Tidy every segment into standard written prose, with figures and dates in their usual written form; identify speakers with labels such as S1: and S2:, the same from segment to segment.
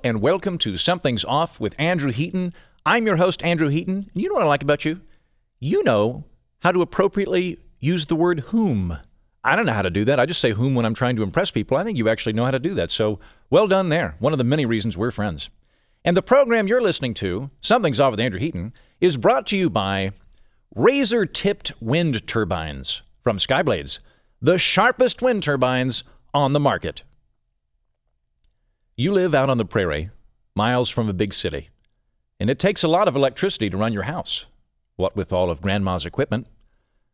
S1: and welcome to Something's Off with Andrew Heaton. I'm your host, Andrew Heaton. And you know what I like about you? You know how to appropriately use the word whom. I don't know how to do that. I just say whom when I'm trying to impress people. I think you actually know how to do that. So well done there. One of the many reasons we're friends. And the program you're listening to, Something's Off with Andrew Heaton, is brought to you by razor-tipped wind turbines from Skyblades, the sharpest wind turbines on the market. You live out on the prairie, miles from a big city, and it takes a lot of electricity to run your house, what with all of Grandma's equipment.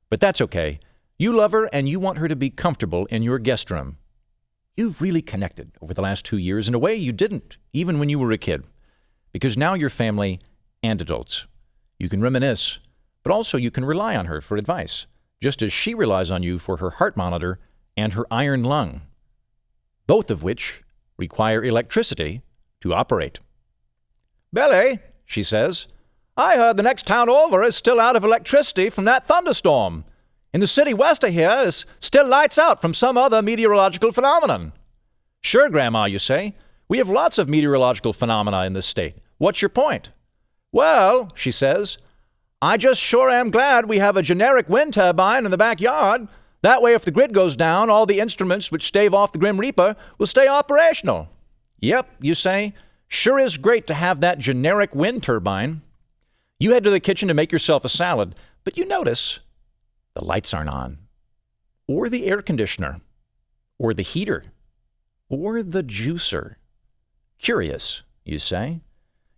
S1: But that's okay. You love her and you want her to be comfortable in your guest room. You've really connected over the last 2 years in a way you didn't, even when you were a kid, because now you're family and adults. You can reminisce, but also you can rely on her for advice, just as she relies on you for her heart monitor and her iron lung, both of which require electricity to operate. "Billy," she says, "I heard the next town over is still out of electricity from that thunderstorm. In the city west of here is still lights out from some other meteorological phenomenon." "Sure, Grandma," you say. "We have lots of meteorological phenomena in this state. What's your point?" "Well," she says, "I just sure am glad we have a generic wind turbine in the backyard. That way, if the grid goes down, all the instruments which stave off the Grim Reaper will stay operational." "Yep," you say, "sure is great to have that generic wind turbine." You head to the kitchen to make yourself a salad, but you notice the lights aren't on, or the air conditioner, or the heater, or the juicer. "Curious," you say.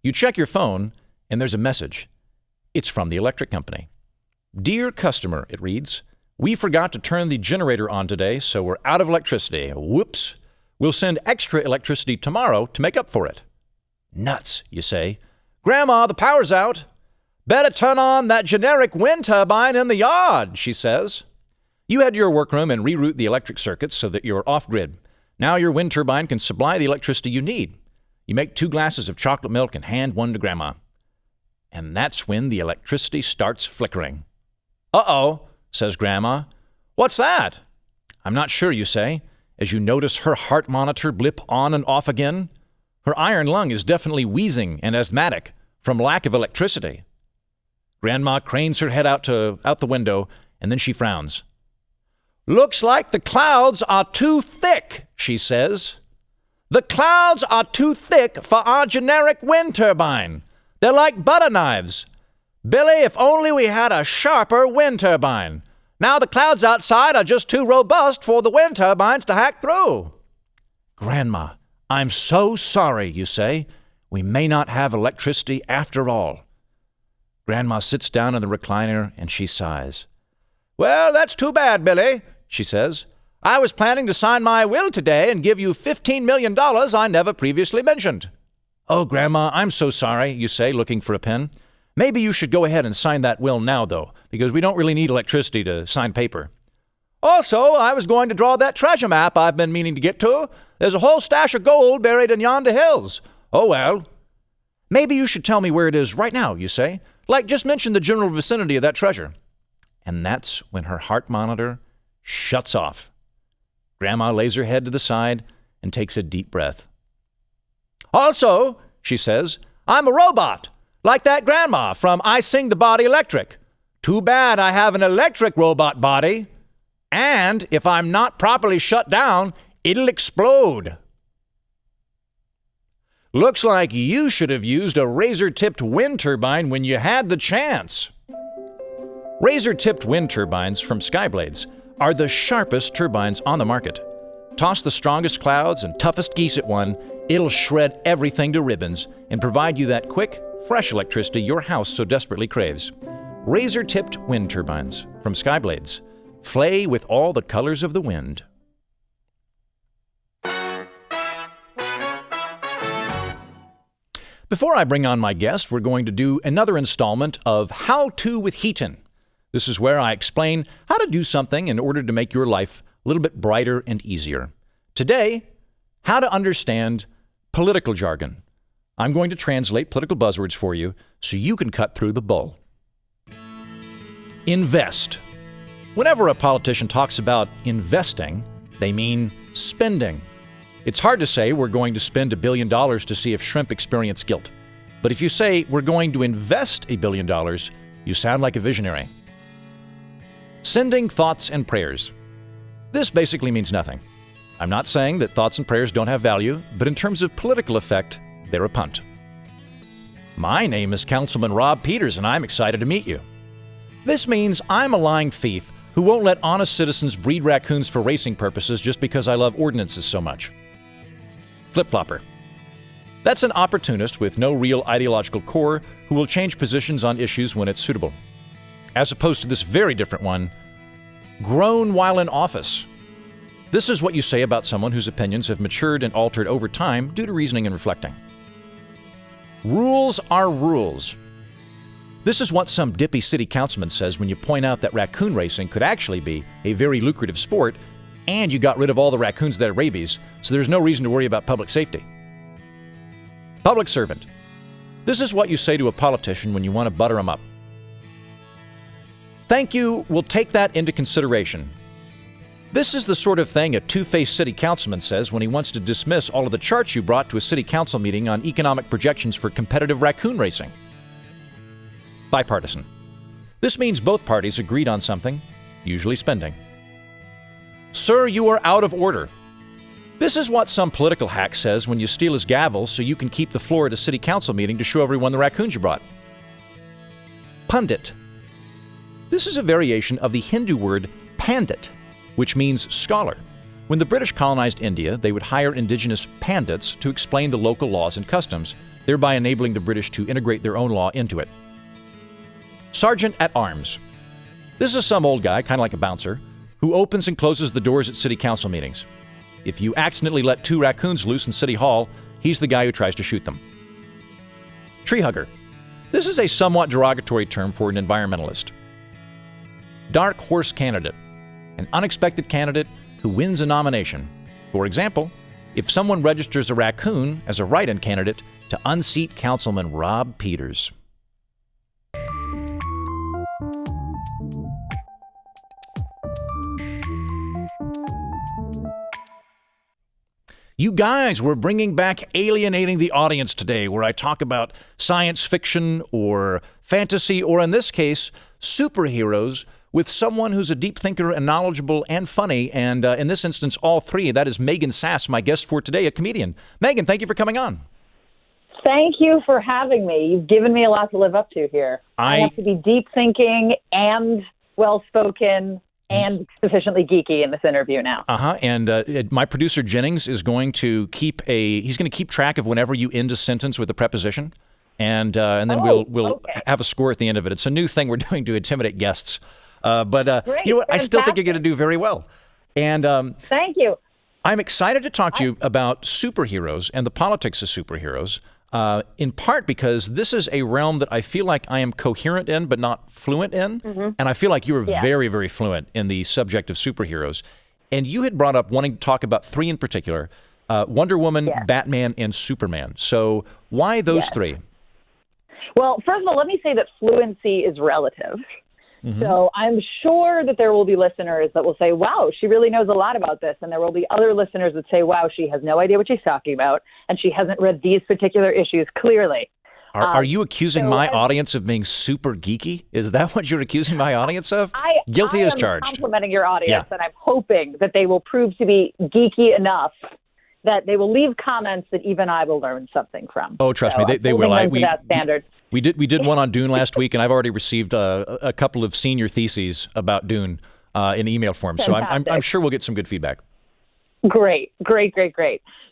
S1: You check your phone, and there's a message. It's from the electric company. "Dear customer," it reads, "we forgot to turn the generator on today, so we're out of electricity. Whoops. We'll send extra electricity tomorrow to make up for it." "Nuts," you say. "Grandma, the power's out." "Better turn on that generic wind turbine in the yard," she says. You head to your workroom and reroute the electric circuits so that you're off-grid. Now your wind turbine can supply the electricity you need. You make 2 glasses of chocolate milk and hand one to Grandma. And that's when the electricity starts flickering. "Uh-oh," says Grandma. "What's that?" "I'm not sure," you say, as you notice her heart monitor blip on and off again. Her iron lung is definitely wheezing and asthmatic from lack of electricity. Grandma cranes her head out the window, and then she frowns. "Looks like the clouds are too thick," she says. "The clouds are too thick for our generic wind turbine. They're like butter knives. Billy, if only we had a sharper wind turbine. Now the clouds outside are just too robust for the wind turbines to hack through." "Grandma, I'm so sorry," you say. "We may not have electricity after all." Grandma sits down in the recliner and she sighs. "Well, that's too bad, Billy," she says. "I was planning to sign my will today and give you $15 million I never previously mentioned." "Oh, Grandma, I'm so sorry," you say, looking for a pen. "Maybe you should go ahead and sign that will now, though, because we don't really need electricity to sign paper." "Also, I was going to draw that treasure map I've been meaning to get to. There's a whole stash of gold buried in yonder hills." "Oh, well." "Maybe you should tell me where it is right now," you say. "Like, just mention the general vicinity of that treasure." And that's when her heart monitor shuts off. Grandma lays her head to the side and takes a deep breath. "Also," she says, "I'm a robot, like that grandma from I Sing the Body Electric. Too bad I have an electric robot body. And if I'm not properly shut down, it'll explode." Looks like you should have used a razor-tipped wind turbine when you had the chance. Razor-tipped wind turbines from Skyblades are the sharpest turbines on the market. Toss the strongest clouds and toughest geese at one, it'll shred everything to ribbons and provide you that quick, fresh electricity your house so desperately craves. Razor-tipped wind turbines from Skyblades. Flay with all the colors of the wind. Before I bring on my guest, we're going to do another installment of How To with Heaton. This is where I explain how to do something in order to make your life a little bit brighter and easier. Today, how to understand political jargon. I'm going to translate political buzzwords for you so you can cut through the bull. Invest. Whenever a politician talks about investing, they mean spending. It's hard to say we're going to spend $1 billion to see if shrimp experience guilt. But if you say we're going to invest $1 billion, you sound like a visionary. Sending thoughts and prayers. This basically means nothing. I'm not saying that thoughts and prayers don't have value, but in terms of political effect, they're a punt. My name is Councilman Rob Peters, and I'm excited to meet you. This means I'm a lying thief who won't let honest citizens breed raccoons for racing purposes just because I love ordinances so much. Flip-flopper. That's an opportunist with no real ideological core who will change positions on issues when it's suitable. As opposed to this very different one, grown while in office. This is what you say about someone whose opinions have matured and altered over time due to reasoning and reflecting. Rules are rules. This is what some dippy city councilman says when you point out that raccoon racing could actually be a very lucrative sport and you got rid of all the raccoons that had rabies, so there's no reason to worry about public safety. Public servant. This is what you say to a politician when you want to butter them up. Thank you, we'll take that into consideration. This is the sort of thing a two-faced city councilman says when he wants to dismiss all of the charts you brought to a city council meeting on economic projections for competitive raccoon racing. Bipartisan. This means both parties agreed on something, usually spending. Sir, you are out of order. This is what some political hack says when you steal his gavel so you can keep the floor at a city council meeting to show everyone the raccoons you brought. Pundit. This is a variation of the Hindu word pandit, which means scholar. When the British colonized India, they would hire indigenous pandits to explain the local laws and customs, thereby enabling the British to integrate their own law into it. Sergeant at Arms. This is some old guy, kind of like a bouncer, who opens and closes the doors at city council meetings. If you accidentally let 2 raccoons loose in City Hall, he's the guy who tries to shoot them. Tree hugger. This is a somewhat derogatory term for an environmentalist. Dark horse candidate. An unexpected candidate who wins a nomination. For example, if someone registers a raccoon as a write-in candidate to unseat Councilman Rob Peters. You guys, we're bringing back Alienating the Audience today, where I talk about science fiction or fantasy, or in this case, superheroes, with someone who's a deep thinker and knowledgeable and funny, and in this instance, all three. That is Megan Sass, my guest for today, a comedian. Megan, thank you for coming on.
S2: Thank you for having me. You've given me a lot to live up to here. I have to be deep thinking and well-spoken and sufficiently geeky in this interview now.
S1: And my producer Jennings is going to keep track of whenever you end a sentence with a preposition, and then we'll have a score at the end of it. It's a new thing we're doing to intimidate guests. But
S2: Great,
S1: you know what?
S2: fantastic.
S1: I still think you're going to do very well. And
S2: thank you.
S1: I'm excited to talk to you about superheroes and the politics of superheroes, in part because this is a realm that I feel like I am coherent in, but not fluent in. Mm-hmm. And I feel like you are very, very fluent in the subject of superheroes. And you had brought up wanting to talk about 3 in particular, Wonder Woman, Batman, and Superman. So why those 3?
S2: Well, first of all, let me say that fluency is relative. Mm-hmm. So I'm sure that there will be listeners that will say, wow, she really knows a lot about this. And there will be other listeners that say, wow, she has no idea what she's talking about. And she hasn't read these particular issues clearly.
S1: Are you accusing my audience of being super geeky? Is that what you're accusing my audience of? Guilty as charged.
S2: I'm complimenting your audience, and I'm hoping that they will prove to be geeky enough that they will leave comments that even I will learn something from.
S1: Oh, trust me, they will.
S2: That standard.
S1: We did one on Dune last week, and I've already received a couple of senior theses about Dune in email form.
S2: Fantastic.
S1: So I'm sure we'll get some good feedback.
S2: Great.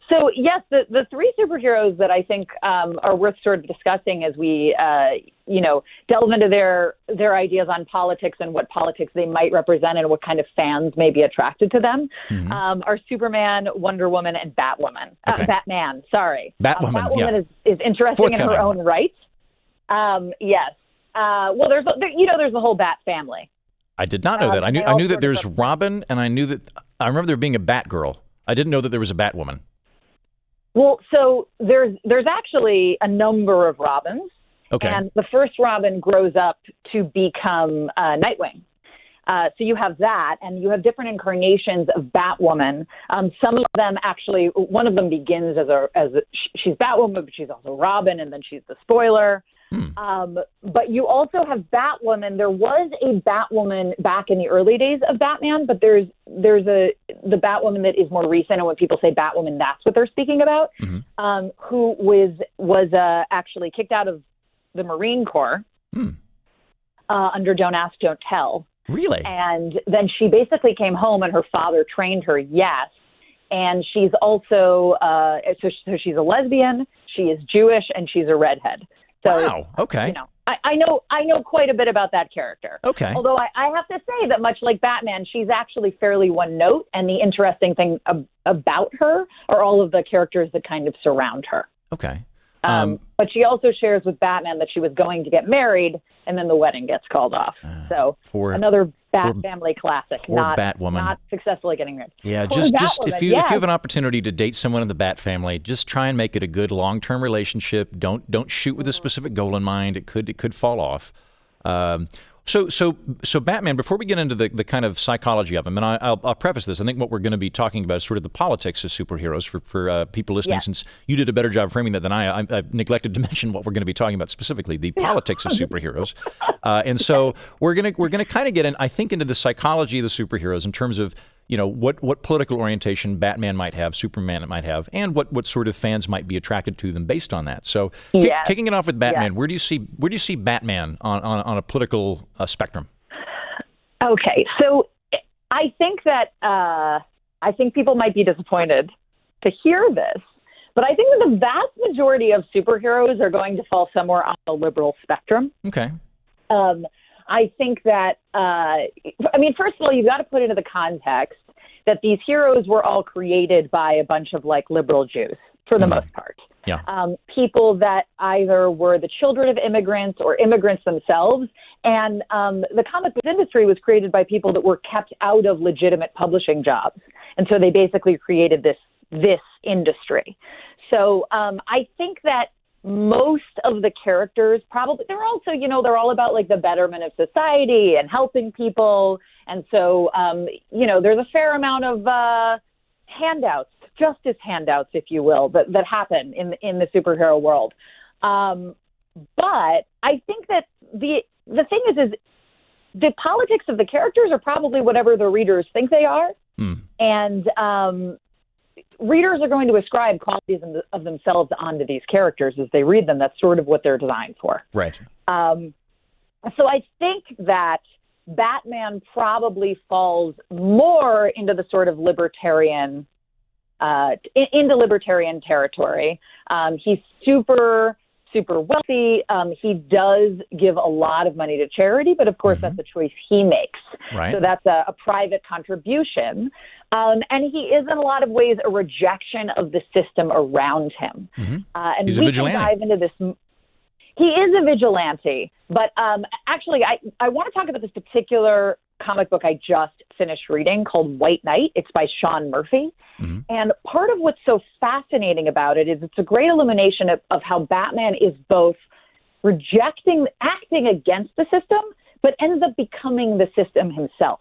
S2: So, yes, the 3 superheroes that I think are worth sort of discussing as we, delve into their ideas on politics and what politics they might represent and what kind of fans may be attracted to them, are Superman, Wonder Woman, and Batwoman. Batman, sorry.
S1: Batwoman,
S2: is interesting in her own right. Yes. Well, there's the whole Bat family.
S1: I did not know that. I knew that there's Robin, and I remember there being a Batgirl. I didn't know that there was a Batwoman.
S2: Well, so there's actually a number of Robins.
S1: Okay.
S2: And the first Robin grows up to become Nightwing. So you have that, and you have different incarnations of Batwoman. Some of them actually, one of them begins she's Batwoman, but she's also Robin, and then she's the spoiler. But you also have Batwoman. There was a Batwoman back in the early days of Batman, but there's the Batwoman that is more recent, and when people say Batwoman, that's what they're speaking about. Who was actually kicked out of the Marine Corps under Don't Ask, Don't Tell.
S1: Really?
S2: And then she basically came home, and her father trained her. Yes. And she's also so she's a lesbian. She is Jewish, and she's a redhead. So,
S1: wow. Okay.
S2: You know, I know quite a bit about that character.
S1: Okay.
S2: Although I have to say that much like Batman, she's actually fairly one note. And the interesting thing about her are all of the characters that kind of surround her.
S1: Okay.
S2: But she also shares with Batman that she was going to get married, and then the wedding gets called off. So another Bat family classic. Not Batwoman. Not successfully getting married.
S1: Yeah, just if you have an opportunity to date someone in the Bat family, just try and make it a good long-term relationship. Don't shoot with a specific goal in mind. It could fall off. So Batman, before we get into the kind of psychology of him, and I'll preface this, I think what we're going to be talking about is sort of the politics of superheroes for people listening, since you did a better job framing that than I neglected to mention what we're going to be talking about specifically, the politics of superheroes. And so we're going to kind of get in, I think, into the psychology of the superheroes in terms of, you know, what political orientation Batman might have, Superman might have, and what sort of fans might be attracted to them based on that. So kicking it off with Batman, where do you see Batman on a political spectrum? Okay,
S2: so I think that I think people might be disappointed to hear this, but I think that the vast majority of superheroes are going to fall somewhere on the liberal spectrum.
S1: Okay.
S2: I think that, first of all, you've got to put into the context that these heroes were all created by a bunch of like liberal Jews for the most part.
S1: Yeah.
S2: People that either were the children of immigrants or immigrants themselves. And the comic book industry was created by people that were kept out of legitimate publishing jobs. And so they basically created this industry. So I think that most of the characters probably, they're also, you know, they're all about like the betterment of society and helping people. And so, there's a fair amount of handouts, justice handouts, if you will, that happen in the superhero world. But I think that the thing is the politics of the characters are probably whatever the readers think they are. And readers are going to ascribe qualities of themselves onto these characters as they read them. That's sort of what they're designed for.
S1: Right.
S2: So I think that Batman probably falls more into the sort of libertarian, into libertarian territory. He's super wealthy. He does give a lot of money to charity, but of course that's a choice he makes.
S1: Right.
S2: So that's a private contribution. And he is in a lot of ways a rejection of the system around him. And
S1: he's a vigilante.
S2: Can dive into this. He is a vigilante, but actually I want to talk about this particular comic book I just finished reading called White Knight. It's by Sean Murphy. And part of what's so fascinating about it is it's a great illumination of how Batman is both acting against the system, but ends up becoming the system himself,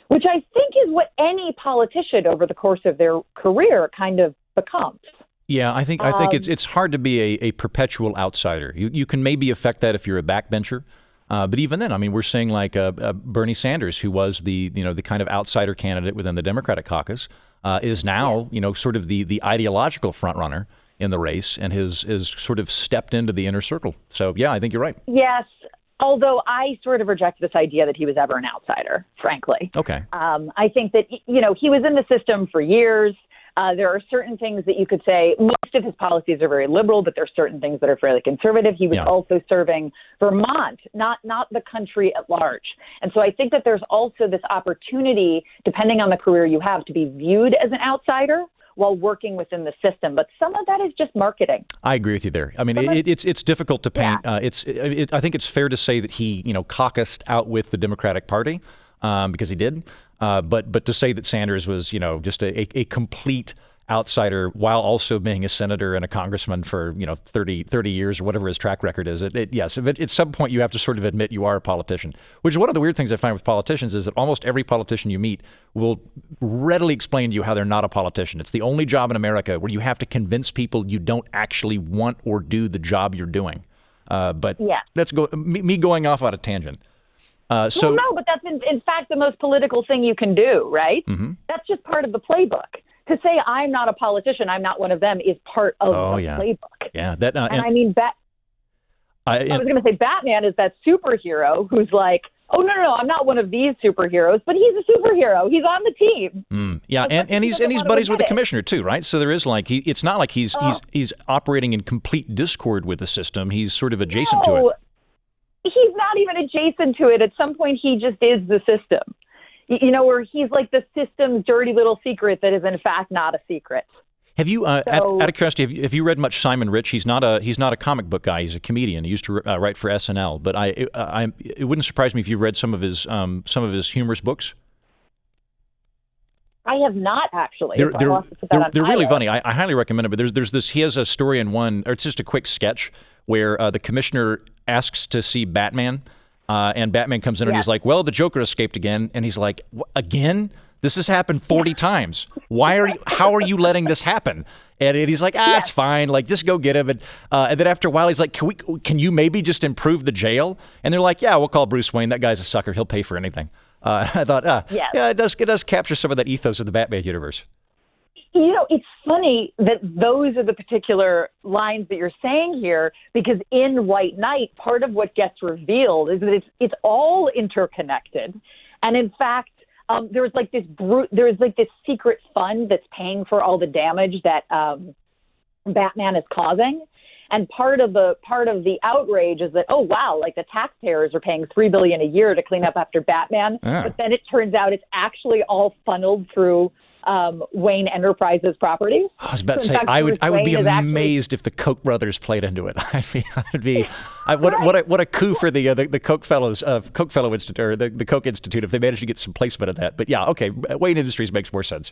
S2: which I think is what any politician over the course of their career kind of becomes.
S1: Yeah, I think it's hard to be a perpetual outsider. You can maybe affect that if you're a backbencher. But even then, I mean, we're seeing like Bernie Sanders, who was the kind of outsider candidate within the Democratic caucus, is now, sort of the ideological front runner in the race and has sort of stepped into the inner circle. So, yeah, I think you're right.
S2: Yes, although I sort of reject this idea that he was ever an outsider, frankly.
S1: Okay.
S2: I think that, he was in the system for years. There are certain things that you could say, most of his policies are very liberal, but there are certain things that are fairly conservative. He was also serving Vermont, not the country at large. And so I think that there's also this opportunity, depending on the career you have, to be viewed as an outsider while working within the system. But some of that is just marketing. I
S1: agree with you there. I mean, it's difficult to paint. Yeah. I think it's fair to say that he, caucused out with the Democratic Party because he did. But to say that Sanders was, just a complete outsider while also being a senator and a congressman for 30 years or whatever his track record is. Yes, at some point you have to sort of admit you are a politician, which is one of the weird things I find with politicians is that almost every politician you meet will readily explain to you how they're not a politician. It's the only job in America where you have to convince people you don't actually want or do the job you're doing. But that's me going off on a tangent.
S2: No, but that's in fact the most political thing you can do, right?
S1: Mm-hmm.
S2: That's just part of the playbook. To say I'm not a politician, I'm not one of them, is part of the playbook.
S1: Yeah,
S2: I was going to say Batman is that superhero who's like, oh, no, I'm not one of these superheroes, but he's a superhero. He's on the team.
S1: And he's buddies with the commissioner too, right? So there is it's not like he's operating in complete discord with the system. He's sort of adjacent to it.
S2: He's not even adjacent to it. At some point, he just is the system. Where he's like the system's dirty little secret that is in fact not a secret.
S1: Have you, out of curiosity, have you read much Simon Rich? He's not a comic book guy. He's a comedian. He used to write for SNL. But it wouldn't surprise me if you read some of his humorous books.
S2: I have not actually.
S1: They're really funny. I highly recommend it. But there's this. He has a story in one, or it's just a quick sketch where the commissioner asks to see Batman, and Batman comes in and he's like, "Well, the Joker escaped again," and he's like, "Again? This has happened 40 times. How are you letting this happen?" And he's like, it's fine. Like, just go get him. And then after a while, he's like, can you maybe just improve the jail? And they're like, yeah, we'll call Bruce Wayne. That guy's a sucker. He'll pay for anything. I thought, it does capture some of that ethos of the Batman universe.
S2: It's funny that those are the particular lines that you're saying here, because in White Knight, part of what gets revealed is that it's all interconnected. And in fact, there's this secret fund that's paying for all the damage that Batman is causing. And part of the outrage is that, oh, wow, like the taxpayers are paying $3 billion a year to clean up after Batman. But then it turns out it's actually all funneled through Wayne Enterprises properties.
S1: I was about to say, I would be amazed if the Koch brothers played into it. What a coup for the Koch fellows of Koch Fellow Institute, or the Koch Institute, if they managed to get some placement of that. But yeah, okay, Wayne Industries makes more sense.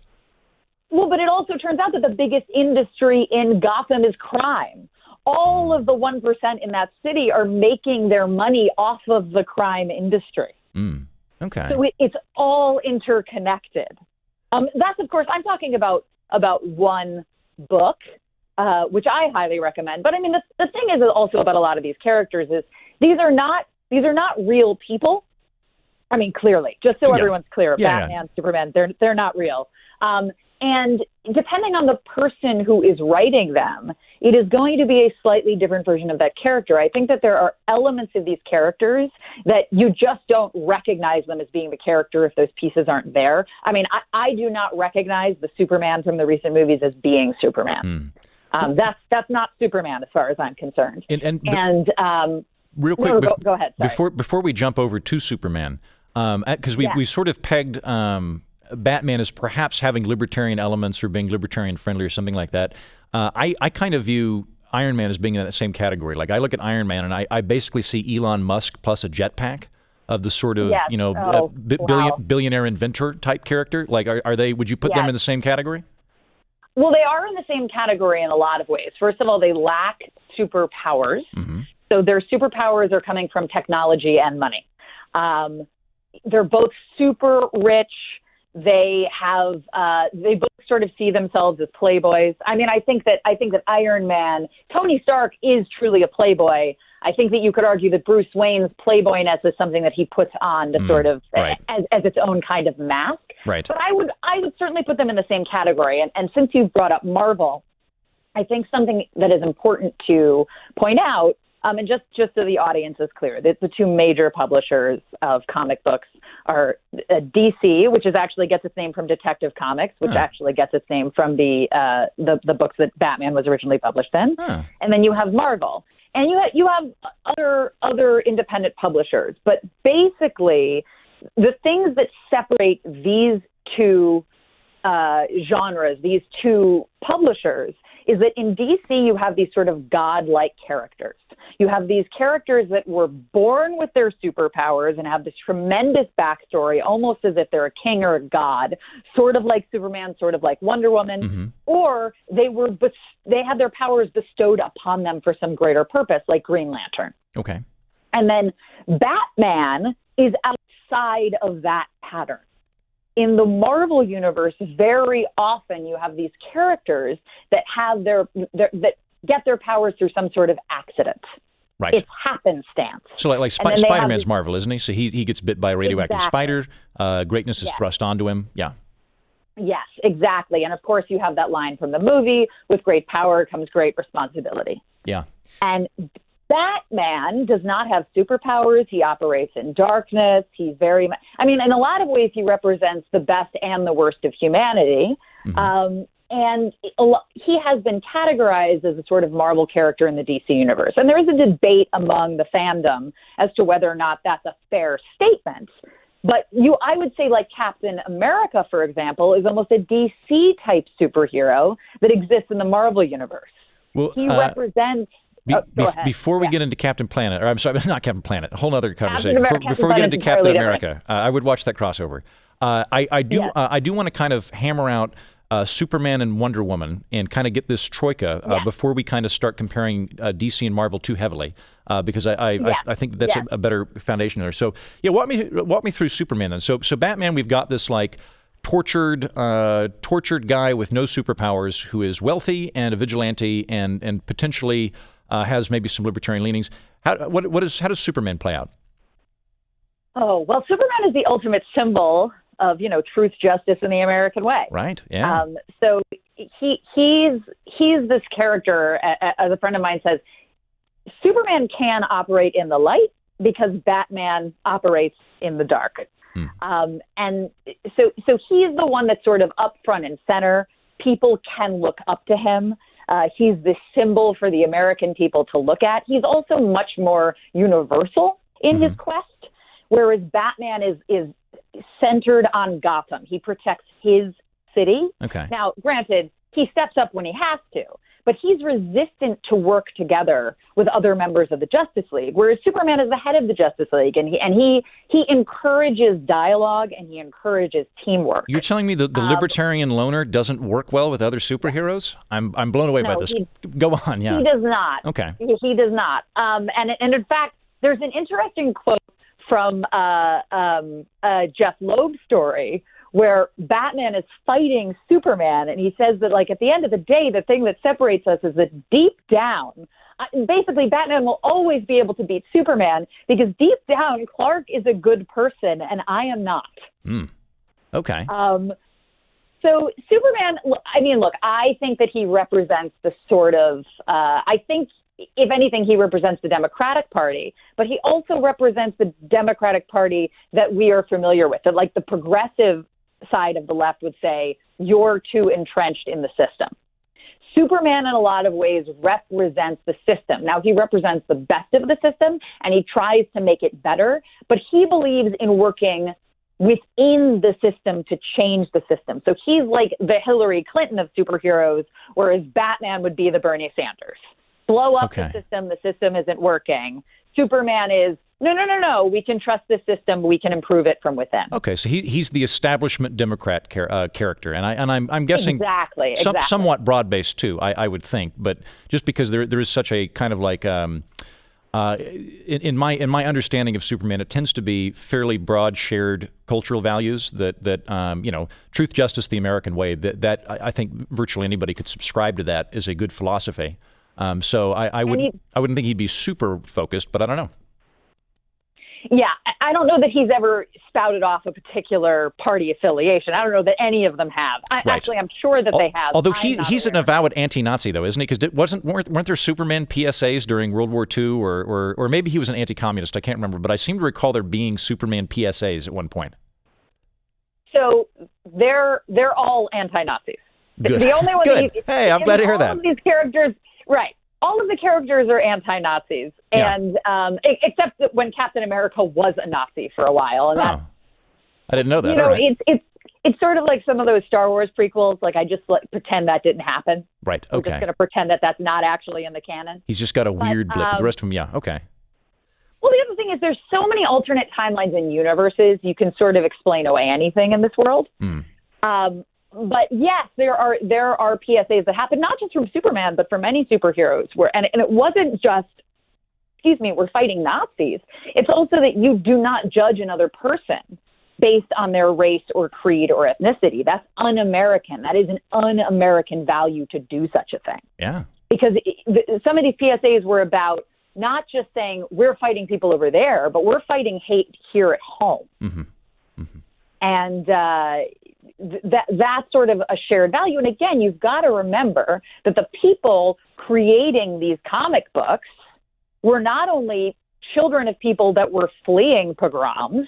S2: Well, but it also turns out that the biggest industry in Gotham is crime. All of the 1% in that city are making their money off of the crime industry.
S1: Okay.
S2: So it's all interconnected. That's, of course, I'm talking about one book, which I highly recommend. But I mean, the thing is also about a lot of these characters is these are not real people. I mean, clearly, just so everyone's clear, Batman, Superman, they're not real. And depending on the person who is writing them, it is going to be a slightly different version of that character. I think that there are elements of these characters that you just don't recognize them as being the character if those pieces aren't there. I mean, I do not recognize the Superman from the recent movies as being Superman. That's not Superman as far as I'm concerned.
S1: Real quick,
S2: go ahead. Sorry.
S1: Before we jump over to Superman, because we sort of pegged Batman as perhaps having libertarian elements or being libertarian friendly or something like that. I kind of view Iron Man as being in that same category. Like, I look at Iron Man and I basically see Elon Musk plus a jetpack of the sort of billionaire inventor type character. Like, are they? Would you put them in the same category?
S2: Well, they are in the same category in a lot of ways. First of all, they lack superpowers. Mm-hmm. So their superpowers are coming from technology and money. They're both super rich. They both sort of see themselves as playboys. I mean, I think that Iron Man, Tony Stark is truly a playboy. I think that you could argue that Bruce Wayne's playboyness is something that he puts on to sort of as its own kind of mask.
S1: Right.
S2: But I would certainly put them in the same category. And since you've brought up Marvel, I think something that is important to point out, and just so the audience is clear, that the two major publishers of comic books are DC, which actually gets its name from Detective Comics, which actually gets its name from the books that Batman was originally published in. And then you have Marvel. And you have other independent publishers. But basically, the things that separate these two genres, these two publishers, is that in DC you have these sort of godlike characters. You have these characters that were born with their superpowers and have this tremendous backstory, almost as if they're a king or a god, sort of like Superman, sort of like Wonder Woman, or they had their powers bestowed upon them for some greater purpose, like Green Lantern.
S1: Okay.
S2: And then Batman is outside of that pattern. In the Marvel universe, very often you have these characters that have that get their powers through some sort of accident.
S1: Right.
S2: It's happenstance.
S1: So like Spider-Man's Marvel, isn't he? So he gets bit by a radioactive spider. Greatness is thrust onto him. Yeah.
S2: Yes, exactly. And of course, you have that line from the movie, with great power comes great responsibility.
S1: Yeah.
S2: And Batman does not have superpowers. He operates in darkness. He's very much, I mean, in a lot of ways, he represents the best and the worst of humanity. And he has been categorized as a sort of Marvel character in the DC universe. And there is a debate among the fandom as to whether or not that's a fair statement. But I would say, like Captain America, for example, is almost a DC type superhero that exists in the Marvel universe.
S1: Well,
S2: he represents.
S1: Before we get into Captain Planet, or I'm sorry, not Captain Planet, a whole other conversation. Before we get into Captain America, I would watch that crossover. I do want to kind of hammer out Superman and Wonder Woman and kind of get this troika before we kind of start comparing DC and Marvel too heavily, because I think that's a better foundation there. So walk me through Superman then. So Batman, we've got this like tortured guy with no superpowers who is wealthy and a vigilante and potentially has maybe some libertarian leanings. How does Superman play out?
S2: Oh, well, Superman is the ultimate symbol of, truth, justice, and the American way.
S1: Right. Yeah.
S2: So he's this character, as a friend of mine says, Superman can operate in the light because Batman operates in the dark. And so he's the one that's sort of up front and center. People can look up to him. He's the symbol for the American people to look at. He's also much more universal in his quest, whereas Batman is centered on Gotham. He protects his city. Okay. Now, granted, he steps up when he has to, but he's resistant to work together with other members of the Justice League, whereas Superman is the head of the Justice League, and he encourages dialogue and he encourages teamwork.
S1: You're telling me the libertarian loner doesn't work well with other superheroes? I'm blown away by this. Go on, yeah.
S2: He does not.
S1: Okay.
S2: He does not. And in fact, there's an interesting quote from Jeff Loeb's story where Batman is fighting Superman, and he says that, like, at the end of the day, the thing that separates us is that deep down, basically Batman will always be able to beat Superman because deep down, Clark is a good person and I am not.
S1: Okay.
S2: So Superman, look, I think that he represents the sort of, I think, if anything, he represents the Democratic Party, but he also represents the Democratic Party that we are familiar with, that like the progressive side of the left would say, you're too entrenched in the system. Superman, in a lot of ways, represents the system. Now, he represents the best of the system, and he tries to make it better, but he believes in working within the system to change the system. So he's like the Hillary Clinton of superheroes, whereas Batman would be the Bernie Sanders. Blow up the system isn't working. Superman is, no, we can trust the system, we can improve it from within.
S1: Okay, so he's the establishment Democrat character, and I'm guessing
S2: exactly.
S1: somewhat broad-based too, I would think, but just because there is such a kind of like, in my understanding of Superman, it tends to be fairly broad shared cultural values that truth, justice, the American way, that I think virtually anybody could subscribe to that as a good philosophy. So I wouldn't think he'd be super focused, but I don't know.
S2: Yeah, I don't know that he's ever spouted off a particular party affiliation. I don't know that any of them have. Actually, I'm sure that they have.
S1: Although he's an avowed anti-Nazi, though, isn't he? Because weren't there Superman PSAs during World War II, or maybe he was an anti-communist? I can't remember, but I seem to recall there being Superman PSAs at one point.
S2: So they're all anti-Nazis.
S1: Good.
S2: The only one.
S1: Good. Hey, I'm glad to hear that.
S2: All of these characters, right? All of the characters are anti-Nazis, and except that when Captain America was a Nazi for a while, and
S1: I didn't know that.
S2: It's sort of like some of those Star Wars prequels. Like, I just pretend that didn't happen.
S1: Right.
S2: We're
S1: Okay.
S2: just going to pretend that that's not actually in the canon.
S1: He's just got a weird blip. The rest of them, yeah. Okay.
S2: Well, the other thing is there's so many alternate timelines and universes. You can sort of explain away anything in this world. But yes, there are PSAs that happen not just from Superman, but from many superheroes. And it wasn't just, we're fighting Nazis. It's also that you do not judge another person based on their race or creed or ethnicity. That's un-American. That is an un-American value to do such a thing.
S1: Yeah.
S2: Because some of these PSAs were about not just saying we're fighting people over there, but we're fighting hate here at home. And that's sort of a shared value. And again, you've got to remember that the people creating these comic books were not only children of people that were fleeing pogroms,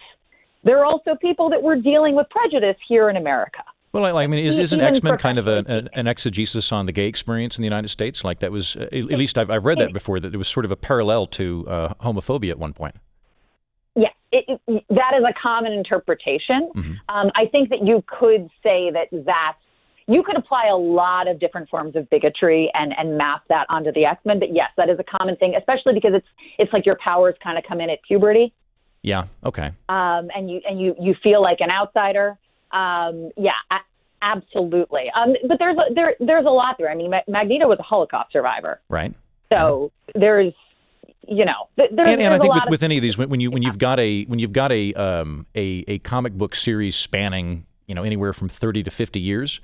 S2: they're also people that were dealing with prejudice here in America.
S1: Well, I mean, isn't X-Men kind of an exegesis on the gay experience in the United States? Like that was, at least I've read that before, that it was sort of a parallel to homophobia at one point.
S2: Yes, that is a common interpretation. I think that you could say that you could apply a lot of different forms of bigotry and map that onto the X-Men. But yes, that is a common thing, especially because it's like your powers kind of come in at puberty.
S1: Yeah. Okay.
S2: And you feel like an outsider. Absolutely. But there's a lot there. I mean, Magneto was a Holocaust survivor.
S1: Right.
S2: So there's, and
S1: I think with any of these, when you've got a comic book series spanning, anywhere from 30 to 50 years,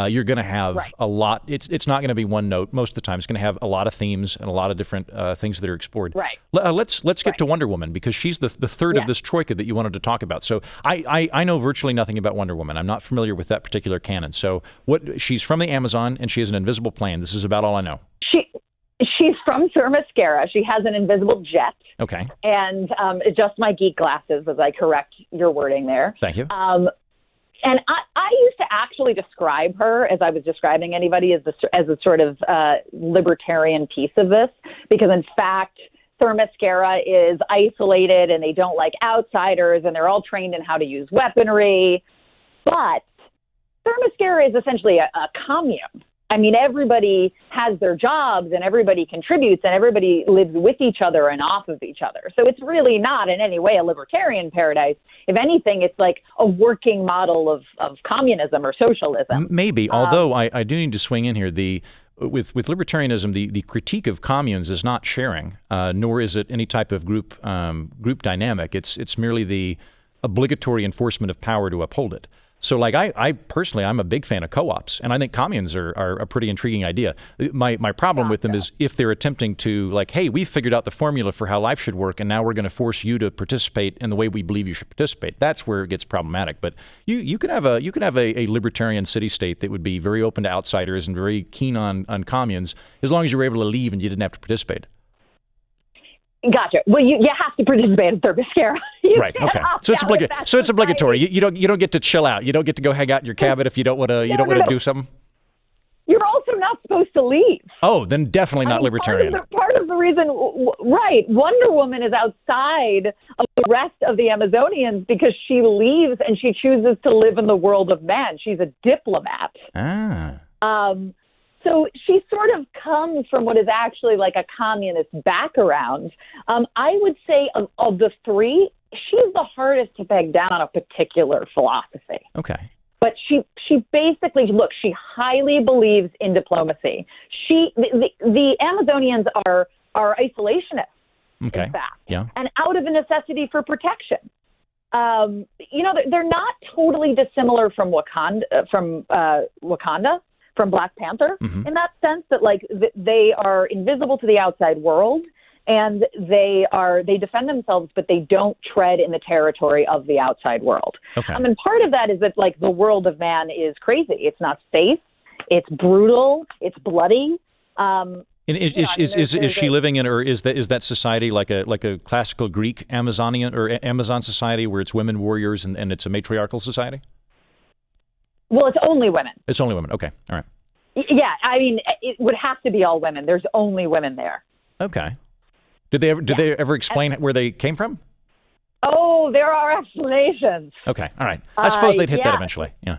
S1: you're going to have a lot. It's not going to be one note most of the time. It's going to have a lot of themes and a lot of different things that are explored.
S2: Right.
S1: Let's get to Wonder Woman, because she's the third of this troika that you wanted to talk about. So I know virtually nothing about Wonder Woman. I'm not familiar with that particular canon. So she's from the Amazon and she has an invisible plane. This is about all I know.
S2: She's from Themyscira. She has an invisible jet.
S1: Okay. And
S2: adjust my geek glasses as I correct your wording there.
S1: Thank you.
S2: And I used to actually describe her, as I was describing anybody, as a sort of libertarian piece of this, because in fact, Themyscira is isolated and they don't like outsiders and they're all trained in how to use weaponry. But Themyscira is essentially a commune. I mean, everybody has their jobs and everybody contributes and everybody lives with each other and off of each other. So it's really not in any way a libertarian paradise. If anything, it's like a working model of communism or socialism.
S1: Maybe, although I do need to swing in here. With libertarianism, the critique of communes is not sharing, nor is it any type of group dynamic. It's merely the obligatory enforcement of power to uphold it. So, like, I personally, I'm a big fan of co-ops, and I think communes are a pretty intriguing idea. My problem with them is if they're attempting to, like, hey, we've figured out the formula for how life should work, and now we're going to force you to participate in the way we believe you should participate. That's where it gets problematic. But you could have a libertarian city-state that would be very open to outsiders and very keen on communes, as long as you were able to leave and you didn't have to participate.
S2: Gotcha. Well, you have to participate in Themyscira.
S1: Right. Okay. So it's obligatory. You don't get to chill out. You don't get to go hang out in your cabin if you don't want to do something.
S2: You're also not supposed to leave.
S1: Oh, then definitely not libertarian.
S2: Part of the reason, right? Wonder Woman is outside of the rest of the Amazonians because she leaves and she chooses to live in the world of man. She's a diplomat. So she sort of comes from what is actually like a communist background. I would say of the three, she's the hardest to peg down on a particular philosophy.
S1: Okay.
S2: But she basically, she highly believes in diplomacy. The Amazonians are isolationists,
S1: okay,
S2: in fact,
S1: and
S2: out of a necessity for protection. They're not totally dissimilar from Wakanda. From Black Panther, in that sense that they are invisible to the outside world and they defend themselves, but they don't tread in the territory of the outside world.
S1: Okay.
S2: And part of that is that the world of man is crazy. It's not safe. It's brutal. It's bloody.
S1: Is she living in, or is that society like a classical Greek Amazonian or Amazon society where it's women warriors and it's a matriarchal society?
S2: Well, it's only women.
S1: It's only women. Okay. All right.
S2: Yeah. I mean, it would have to be all women. There's only women there.
S1: Okay. Did they ever explain where they came from?
S2: Oh, there are explanations.
S1: Okay, all right. I suppose they'd hit that eventually. Yeah.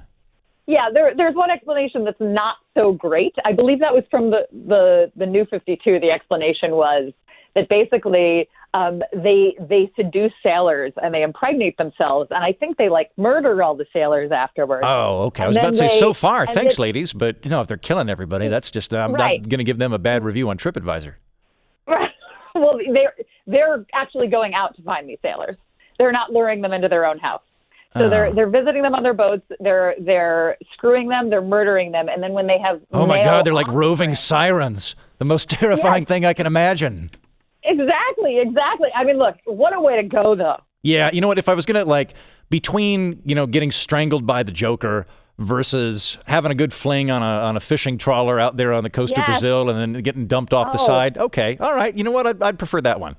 S2: Yeah, there's one explanation that's not so great. I believe that was from the New 52. The explanation was that basically they seduce sailors and they impregnate themselves, and I think they like murder all the sailors afterwards.
S1: Oh, okay. I was about to say, so far, thanks, ladies, but if they're killing everybody, that's just I'm not going to give them a bad review on TripAdvisor.
S2: Right. Well, they're actually going out to find these sailors. They're not luring them into their own house. So they're visiting them on their boats. They're screwing them. They're murdering them. And then when they have
S1: my God, they're like roving sirens. The most terrifying thing I can imagine.
S2: Exactly. I mean, look, what a way to go, though.
S1: Yeah, you know what? If I was gonna between getting strangled by the Joker versus having a good fling on a fishing trawler out there on the coast of Brazil and then getting dumped off the side, okay, all right. You know what? I'd prefer that one.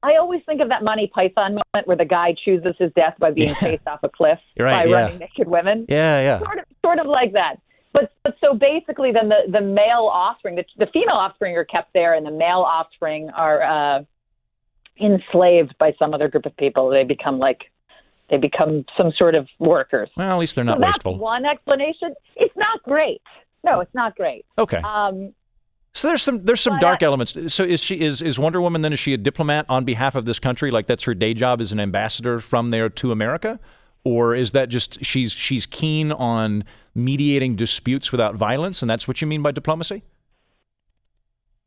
S2: I always think of that Monty Python moment where the guy chooses his death by being chased off a cliff by running naked women.
S1: Yeah.
S2: Sort of like that. But so basically, then the male offspring, the female offspring are kept there, and the male offspring are enslaved by some other group of people. They become some sort of workers.
S1: Well, at least they're not wasteful.
S2: That's one explanation. It's not great. No, it's not great.
S1: Okay. So there's some dark elements. So is Wonder Woman then, is she a diplomat on behalf of this country? Like that's her day job as an ambassador from there to America? Or is that just she's keen on mediating disputes without violence, and that's what you mean by diplomacy?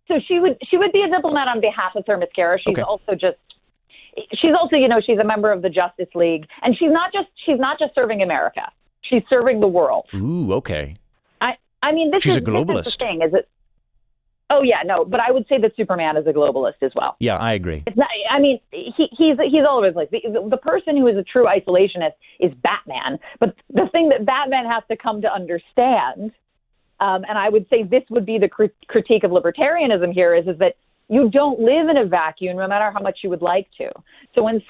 S2: So she would be a diplomat on behalf of Themyscira. She's also she's a member of the Justice League, and she's not just serving America. She's serving the world.
S1: Ooh, okay.
S2: I mean, she's a globalist. This is the thing, is it? Oh yeah, no, but I would say that Superman is a globalist as well.
S1: Yeah, I agree.
S2: It's not, I mean, he's all over the place. The person who is a true isolationist is Batman. But the thing that Batman has to come to understand, and I would say this would be the critique of libertarianism here, is that you don't live in a vacuum no matter how much you would like to. So when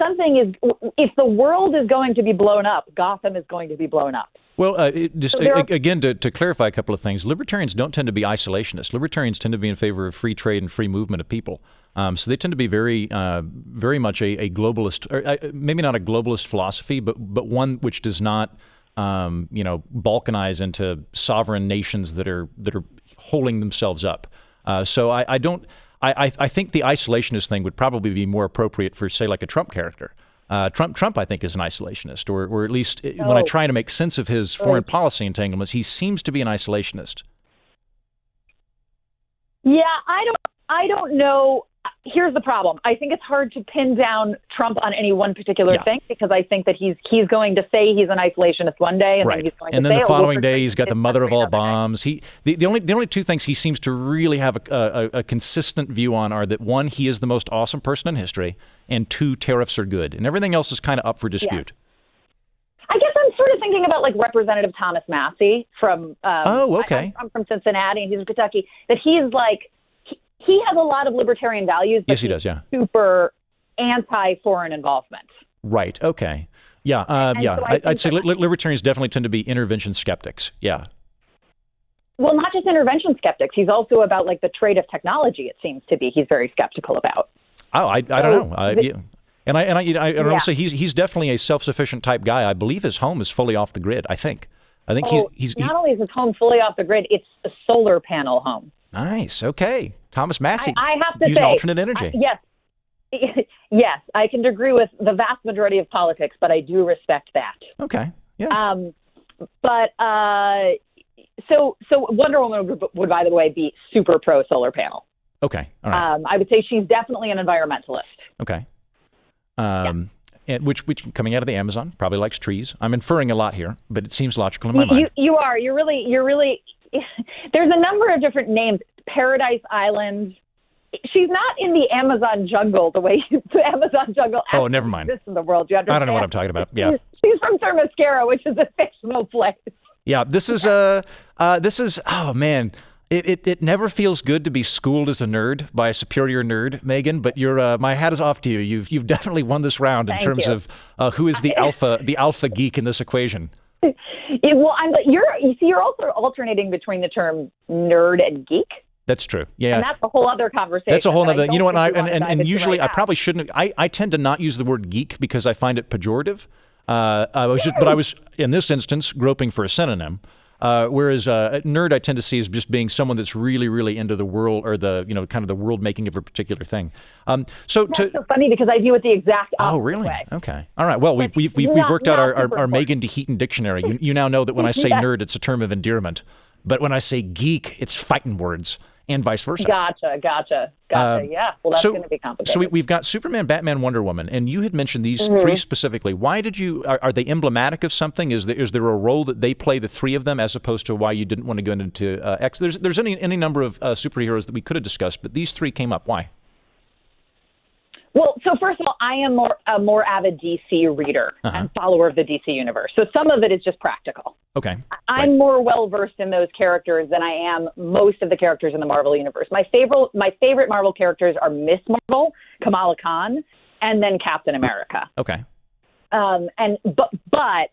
S2: if the world is going to be blown up, Gotham is going to be blown up.
S1: Well, again, to clarify a couple of things, libertarians don't tend to be isolationists. Libertarians tend to be in favor of free trade and free movement of people. So they tend to be very much a globalist, or maybe not a globalist philosophy, but one which does not, balkanize into sovereign nations that are holding themselves up. So I think the isolationist thing would probably be more appropriate for, say, like a Trump character. Trump, I think, is an isolationist, or at least when I try to make sense of his foreign policy entanglements, he seems to be an isolationist.
S2: Yeah, I don't know. Here's the problem. I think it's hard to pin down Trump on any one particular thing, because I think that he's going to say he's an isolationist one day, and then he's going to say,
S1: the following day he's got the mother of all bombs. The only two things he seems to really have a consistent view on are that, one, he is the most awesome person in history, and two, tariffs are good, and everything else is kind of up for dispute.
S2: Yeah. I guess I'm sort of thinking about like Representative Thomas Massey from I'm from Cincinnati, and he's in Kentucky. That he's like. He has a lot of libertarian values, but
S1: yes, he does, yeah.
S2: Super anti-foreign involvement.
S1: Right, okay. Yeah, so I'd say libertarians definitely tend to be intervention skeptics, yeah.
S2: Well, not just intervention skeptics. He's also about like the trade of technology, it seems to be. He's very skeptical about.
S1: Oh, I don't know. And I also say he's definitely a self-sufficient type guy. I believe his home is fully off the grid, I think he's
S2: not only is his home fully off the grid, it's a solar panel home.
S1: Nice, okay. Thomas Massey,
S2: I have to
S1: using alternate energy.
S2: Yes, I can agree with the vast majority of politics, but I do respect that.
S1: Okay, yeah.
S2: So Wonder Woman would, by the way, be super pro solar panel.
S1: Okay, all right.
S2: I would say she's definitely an environmentalist.
S1: Okay. And which coming out of the Amazon, probably likes trees. I'm inferring a lot here, but it seems logical in my mind.
S2: You are. You're really. There's a number of different names. Paradise Island. She's not in the Amazon jungle the way the Amazon jungle
S1: actually never mind.
S2: exists in the world. You understand?
S1: I don't know what I'm talking about. Yeah.
S2: She's from Themyscira, which is a fictional place.
S1: Yeah, this is oh man. It never feels good to be schooled as a nerd by a superior nerd, Megan, but my hat is off to you. You've definitely won this round in terms of who is the alpha geek in this equation.
S2: You're also alternating between the term nerd and geek.
S1: That's true. Yeah.
S2: And that's a whole other conversation.
S1: That's a whole other, you know what,
S2: and
S1: usually I probably shouldn't, I tend to not use the word geek because I find it pejorative. But I was, in this instance, groping for a synonym. Whereas nerd I tend to see as just being someone that's really, really into the world or the, kind of the world making of a particular thing.
S2: That's so funny because I view it the exact opposite
S1: really?
S2: way.
S1: Okay. All right. Well, we've worked out our Megan Heaton dictionary. You now know that when I say nerd, it's a term of endearment. But when I say geek, it's fighting words. And vice versa.
S2: Gotcha. Yeah. Well, that's going to be complicated.
S1: So we've got Superman, Batman, Wonder Woman, and you had mentioned these three specifically. Why did you? Are they emblematic of something? Is there a role that they play, the three of them, as opposed to why you didn't want to go into X? There's any number of superheroes that we could have discussed, but these three came up. Why?
S2: Well, so first of all, I am a more avid DC reader and follower of the DC universe. So some of it is just practical.
S1: Okay.
S2: I'm more well-versed in those characters than I am most of the characters in the Marvel universe. My favorite Marvel characters are Miss Marvel, Kamala Khan, and then Captain America.
S1: Okay.
S2: But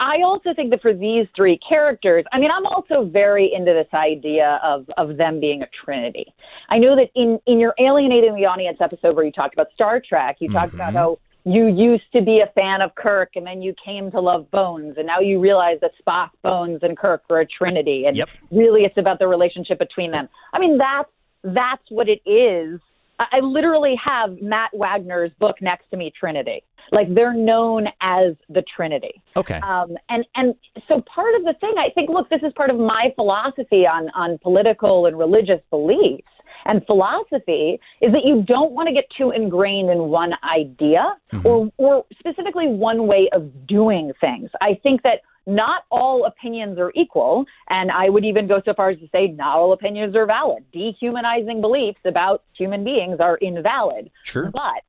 S2: I also think that for these three characters, I mean, I'm also very into this idea of them being a trinity. I know that in your Alienating the Audience episode where you talked about Star Trek, you talked about how you used to be a fan of Kirk and then you came to love Bones, and now you realize that Spock, Bones, and Kirk are a trinity, and really it's about the relationship between them. I mean, that's what it is. I literally have Matt Wagner's book next to me, Trinity. Like, they're known as the Trinity.
S1: Okay.
S2: And so part of the thing, I think, look, this is part of my philosophy on political and religious beliefs and philosophy, is that you don't want to get too ingrained in one idea or specifically one way of doing things. I think that not all opinions are equal, and I would even go so far as to say not all opinions are valid. Dehumanizing beliefs about human beings are invalid.
S1: Sure.
S2: But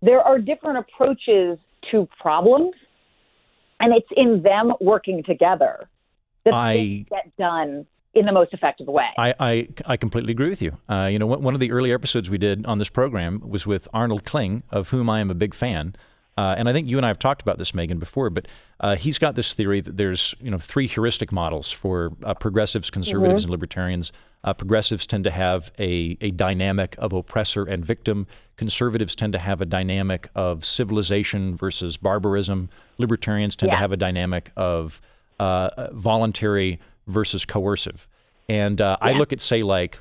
S2: there are different approaches to problems, and it's in them working together that things get done in the most effective way.
S1: I completely agree with you. One of the early episodes we did on this program was with Arnold Kling, of whom I am a big fan. And I think you and I have talked about this, Megan, before, but he's got this theory that there's, three heuristic models for progressives, conservatives, and libertarians. Progressives tend to have a dynamic of oppressor and victim. Conservatives tend to have a dynamic of civilization versus barbarism. Libertarians tend to have a dynamic of voluntary versus coercive. And I look at, say, like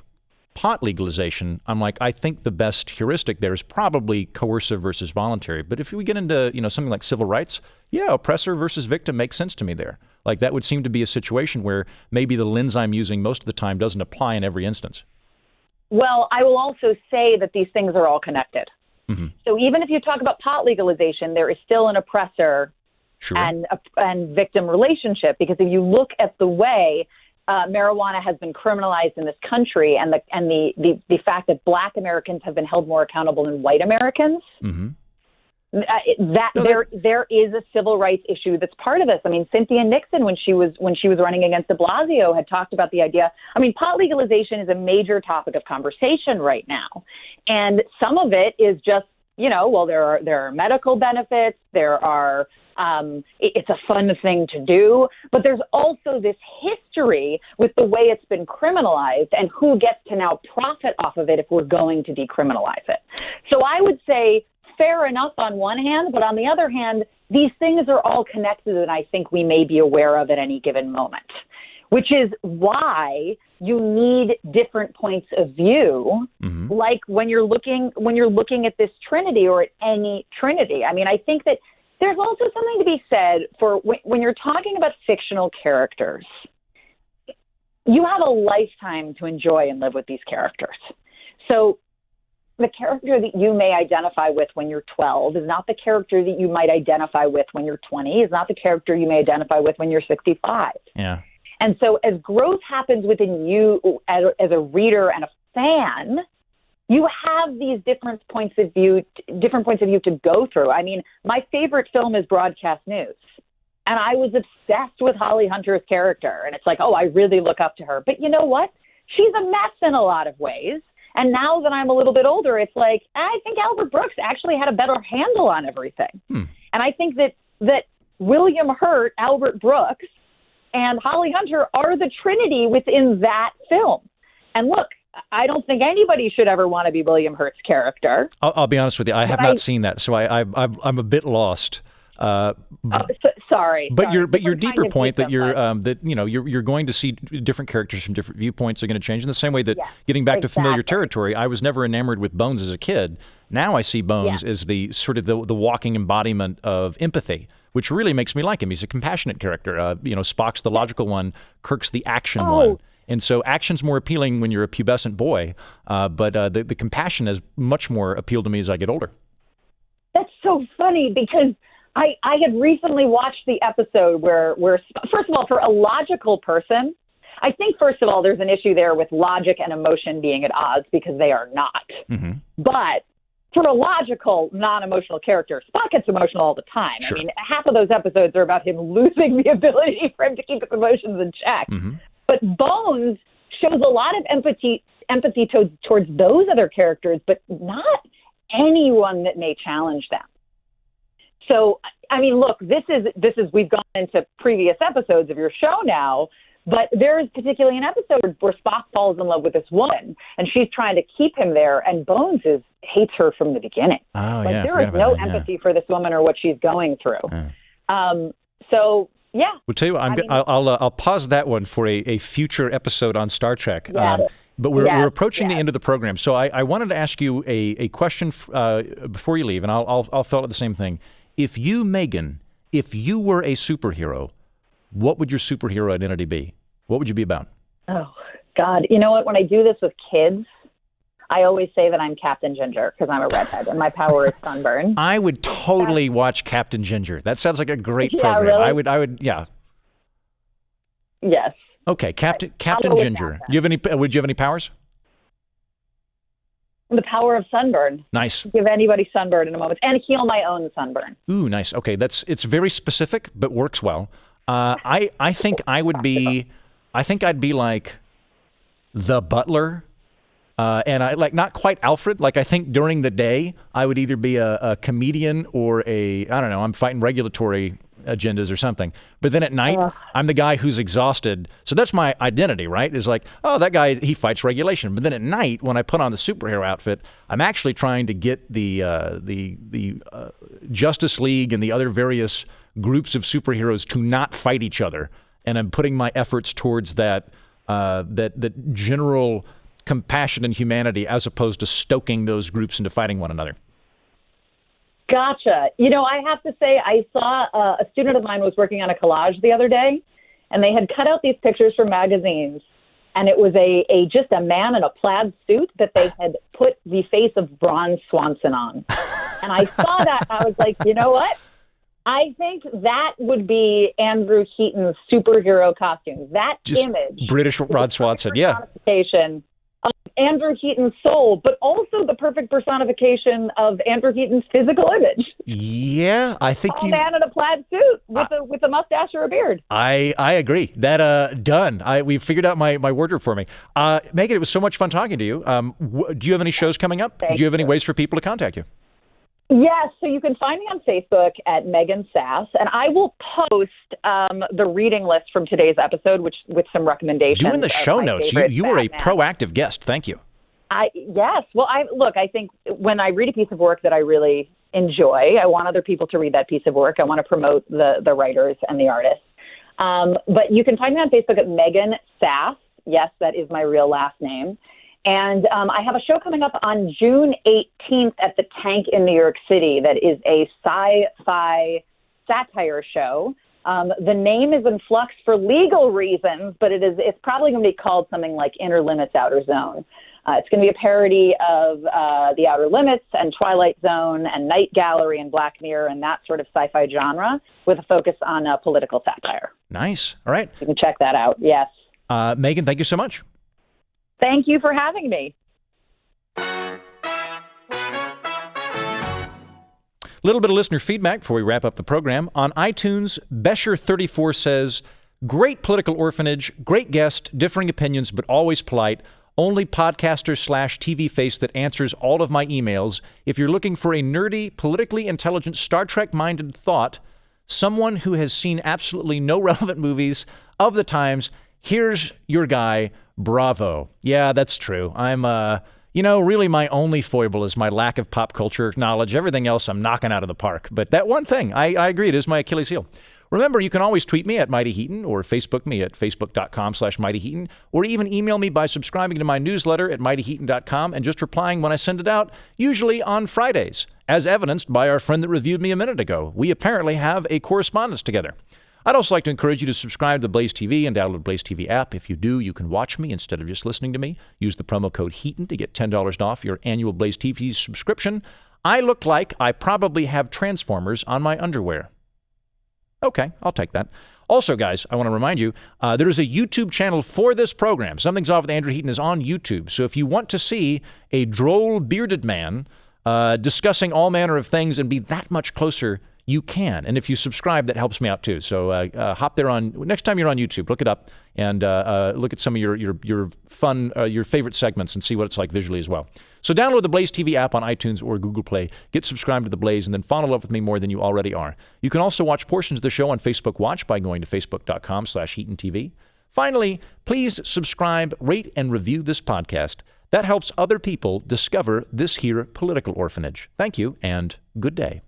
S1: pot legalization, I'm like, I think the best heuristic there is probably coercive versus voluntary. But if we get into, something like civil rights, oppressor versus victim makes sense to me there. Like, that would seem to be a situation where maybe the lens I'm using most of the time doesn't apply in every instance.
S2: Well, I will also say that these things are all connected. So even if you talk about pot legalization, there is still an oppressor and victim relationship, because if you look at the way marijuana has been criminalized in this country, and the fact that Black Americans have been held more accountable than white Americans, there is a civil rights issue that's part of this. I mean, Cynthia Nixon, when she was running against de Blasio, had talked about the idea. I mean, pot legalization is a major topic of conversation right now, and some of it is just there are medical benefits, there are. It's a fun thing to do, but there's also this history with the way it's been criminalized and who gets to now profit off of it if we're going to decriminalize it. So I would say fair enough on one hand, but on the other hand, these things are all connected, and I think we may be aware of at any given moment, which is why you need different points of view, like when you're looking at this Trinity or at any Trinity. I mean, I think that there's also something to be said for when you're talking about fictional characters. You have a lifetime to enjoy and live with these characters. So the character that you may identify with when you're 12 is not the character that you might identify with when you're 20, is not the character you may identify with when you're 65.
S1: Yeah.
S2: And so as growth happens within you as a reader and a fan, you have these different points of view to go through. I mean, my favorite film is Broadcast News, and I was obsessed with Holly Hunter's character. And it's like, I really look up to her. But you know what? She's a mess in a lot of ways. And now that I'm a little bit older, it's like, I think Albert Brooks actually had a better handle on everything. And I think that William Hurt, Albert Brooks, and Holly Hunter are the trinity within that film. And look, I don't think anybody should ever want to be William Hurt's character.
S1: I'll be honest with you. I have not seen that, so I'm a bit lost.
S2: Sorry.
S1: But your deeper point that you're going to see different characters from different viewpoints are going to change in the same way that getting back to familiar territory. I was never enamored with Bones as a kid. Now I see Bones as the sort of the walking embodiment of empathy, which really makes me like him. He's a compassionate character. Spock's the logical one, Kirk's the action one. And so action's more appealing when you're a pubescent boy, but the compassion has much more appealed to me as I get older.
S2: That's so funny because I had recently watched the episode where, first of all, for a logical person, I think, first of all, there's an issue there with logic and emotion being at odds because they are not. Mm-hmm. But for a logical, non-emotional character, Spock gets emotional all the time. Sure. I mean, half of those episodes are about him losing the ability for him to keep his emotions in check. Mm-hmm. But Bones shows a lot of empathy towards those other characters, but not anyone that may challenge them. So, I mean, look, this is we've gone into previous episodes of your show now, but there is particularly an episode where Spock falls in love with this woman, and she's trying to keep him there, and Bones hates her from the beginning.
S1: Oh,
S2: like, there is no empathy for this woman or what she's going through. So, yeah.
S1: We'll tell you what, I'll pause that one for a future episode on Star Trek. But we're approaching the end of the program, so I wanted to ask you a question before you leave, and I'll fill out the same thing. If you, Megan, if you were a superhero, what would your superhero identity be? What would you be about? Oh,
S2: God. You know what? When I do this with kids, I always say that I'm Captain Ginger because I'm a redhead and my power is sunburn.
S1: I would totally watch Captain Ginger. That sounds like a great program.
S2: Really?
S1: I would, yeah.
S2: Yes.
S1: Okay, Captain Ginger. Would you have any powers?
S2: The power of sunburn.
S1: Nice.
S2: Give anybody sunburn in a moment and heal my own sunburn.
S1: Ooh, nice. Okay, it's very specific but works well. I think I'd be like the butler, and I like not quite Alfred. Like I think during the day I would either be a comedian or I'm fighting regulatory agendas or something. But then at night, I'm the guy who's exhausted. So that's my identity, right? Is like, oh, that guy, he fights regulation. But then at night, when I put on the superhero outfit, I'm actually trying to get the Justice League and the other various groups of superheroes to not fight each other. And I'm putting my efforts towards that general compassion and humanity as opposed to stoking those groups into fighting one another.
S2: Gotcha. I have to say, I saw a student of mine was working on a collage the other day, and they had cut out these pictures from magazines, and it was just a man in a plaid suit that they had put the face of Ron Swanson on. And I saw that, and I was like, you know what? I think that would be Andrew Heaton's superhero costume. That
S1: just
S2: image.
S1: British Ron Swanson, yeah.
S2: Of Andrew Heaton's soul, but also the perfect personification of Andrew Heaton's physical image.
S1: Yeah, I think
S2: a man in a plaid suit with a mustache or a beard.
S1: I agree. That done. We figured out my wardrobe for me. Megan, it was so much fun talking to you. Do you have any shows coming up? Do you have any ways for people to contact you?
S2: Yes, so you can find me on Facebook at Megan Sass, and I will post the reading list from today's episode, with some recommendations.
S1: Doing the show notes. You were a proactive guest. Thank you.
S2: Yes. Well, I think when I read a piece of work that I really enjoy, I want other people to read that piece of work. I want to promote the writers and the artists. But you can find me on Facebook at Megan Sass. Yes, that is my real last name. And I have a show coming up on June 18th at the Tank in New York City that is a sci-fi satire show. The name is in flux for legal reasons, but it's probably going to be called something like Inner Limits, Outer Zone. It's going to be a parody of The Outer Limits and Twilight Zone and Night Gallery and Black Mirror and that sort of sci-fi genre with a focus on political satire.
S1: Nice. All right.
S2: You can check that out. Yes.
S1: Megan, thank you so much.
S2: Thank you for having me.
S1: A little bit of listener feedback before we wrap up the program. On iTunes, Besher34 says, great political orphanage, great guest, differing opinions, but always polite. Only podcaster/TV face that answers all of my emails. If you're looking for a nerdy, politically intelligent, Star Trek-minded thought, someone who has seen absolutely no relevant movies of the times, Here's your guy. Bravo. Yeah, that's true. I'm, really my only foible is my lack of pop culture knowledge. Everything else I'm knocking out of the park. But that one thing, I agree, it is my Achilles heel. Remember, you can always tweet me at Mighty Heaton or Facebook me at facebook.com/Mighty Heaton, or even email me by subscribing to my newsletter at mightyheaton.com and just replying when I send it out, usually on Fridays, as evidenced by our friend that reviewed me a minute ago. We apparently have a correspondence together. I'd also like to encourage you to subscribe to Blaze TV and download the Blaze TV app. If you do, you can watch me instead of just listening to me. Use the promo code Heaton to get $10 off your annual Blaze TV subscription. I look like I probably have Transformers on my underwear. Okay, I'll take that. Also, guys, I want to remind you, there is a YouTube channel for this program. Something's Off with Andrew Heaton is on YouTube. So if you want to see a droll bearded man discussing all manner of things and be that much closer, you can. And if you subscribe, that helps me out too. So hop there next time you're on YouTube, look it up and look at some of your fun, your favorite segments and see what it's like visually as well. So download the Blaze TV app on iTunes or Google Play, get subscribed to The Blaze, and then fall in love with me more than you already are. You can also watch portions of the show on Facebook Watch by going to facebook.com/HeatonTV. Finally, please subscribe, rate, and review this podcast. That helps other people discover this here political orphanage. Thank you, and good day.